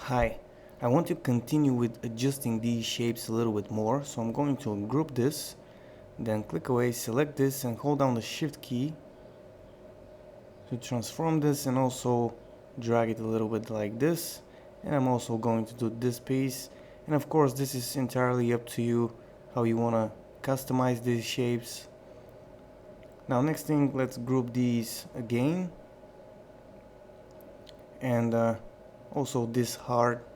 Hi, I want to continue with adjusting these shapes a little bit more, so I'm going to group this, then click away, select this and hold down the shift key to transform this and also drag it a little bit like this. And I'm also going to do this piece, and of course this is entirely up to you how you want to customize these shapes. Now next thing, let's group these again, and also this heart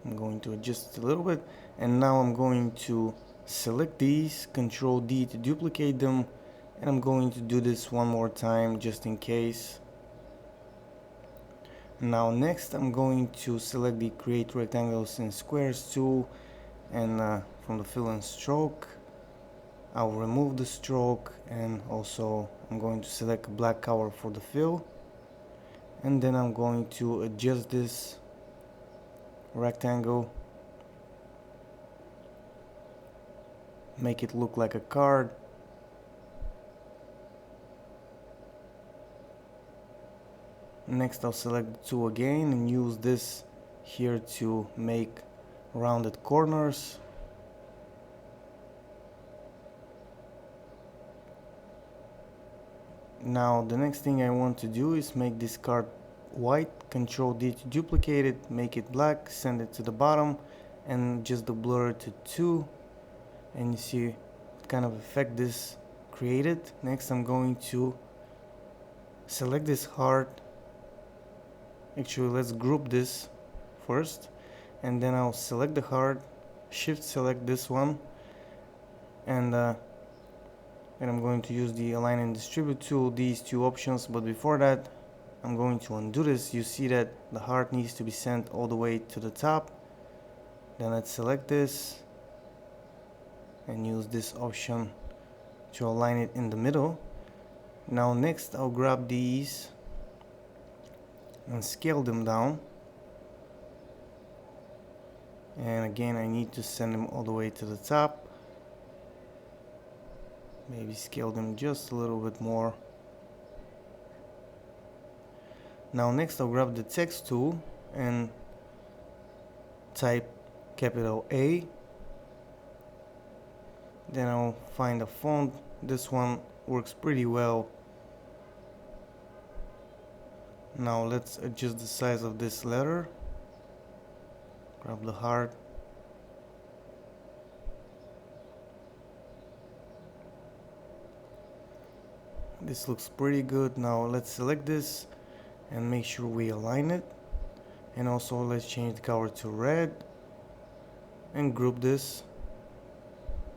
I'm going to adjust it a little bit, and now I'm going to select these, Control D to duplicate them, and I'm going to do this one more time just in case. Now next I'm going to select the Create Rectangles and Squares tool, and from the Fill and Stroke I'll remove the stroke, and also I'm going to select a black color for the fill, and then I'm going to adjust this rectangle, make it look like a card. Next I'll select the tool again and use this here to make rounded corners. Now the next thing I want to do is make this card white, Control D to duplicate it, make it black, send it to the bottom and adjust the blur to 2, and you see what kind of effect this created. Next I'm going to select this heart. Actually, let's group this first, and then I'll select the heart, shift select this one, and I'm going to use the align and distribute tool, these two options. But before that I'm going to undo this. You see that the heart needs to be sent all the way to the top. Then let's select this and use this option to align it in the middle. Now next I'll grab these and scale them down, and again I need to send them all the way to the top. Maybe scale them just a little bit more. Now next I'll grab the text tool and type capital A. Then I'll find a font. This one works pretty well. Now let's adjust the size of this letter. Grab the heart. This looks pretty good. Now let's select this and make sure we align it. And also let's change the color to red and group this.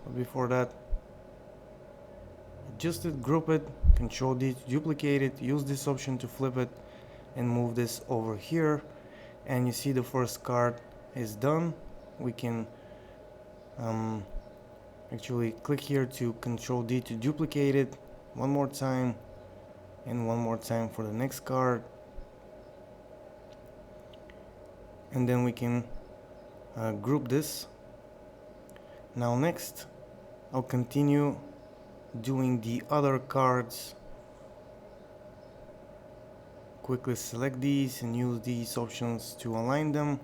But before that, adjust it, group it, Control D to duplicate it, use this option to flip it and move this over here. And you see the first card is done. We can actually click here to Control D to duplicate it one more time and one more time for the next card, and then we can group this. Now next I'll continue doing the other cards. Quickly select these and use these options to align them.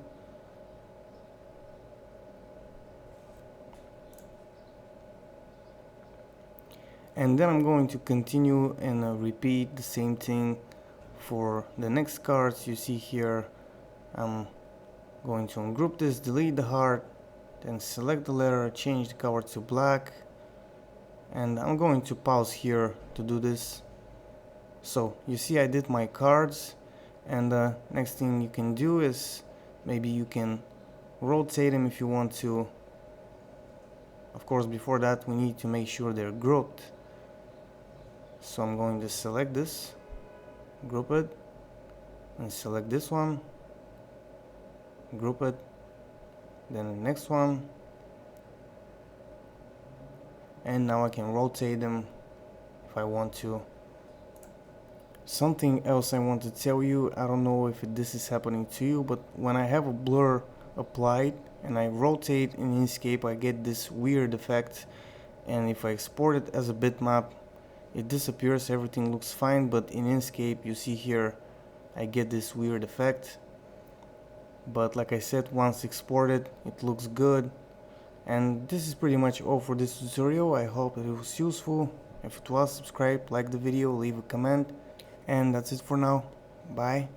And then I'm going to continue and repeat the same thing for the next cards. You see here I'm going to ungroup this, delete the heart, then select the letter, change the color to black, and I'm going to pause here to do this. So you see I did my cards, and the next thing you can do is maybe you can rotate them if you want to. Of course before that we need to make sure they're grouped. So I'm going to select this, group it, and select this one, group it, then the next one, and now I can rotate them if I want to. Something else I want to tell you, I don't know if this is happening to you, but when I have a blur applied and I rotate in Inkscape, I get this weird effect, and if I export it as a bitmap, it disappears, everything looks fine, but in Inkscape you see here I get this weird effect. but like I said, once exported it looks good. And this is pretty much all for this tutorial. I hope that it was useful. If it was, subscribe, like the video, leave a comment, and that's it for now. Bye.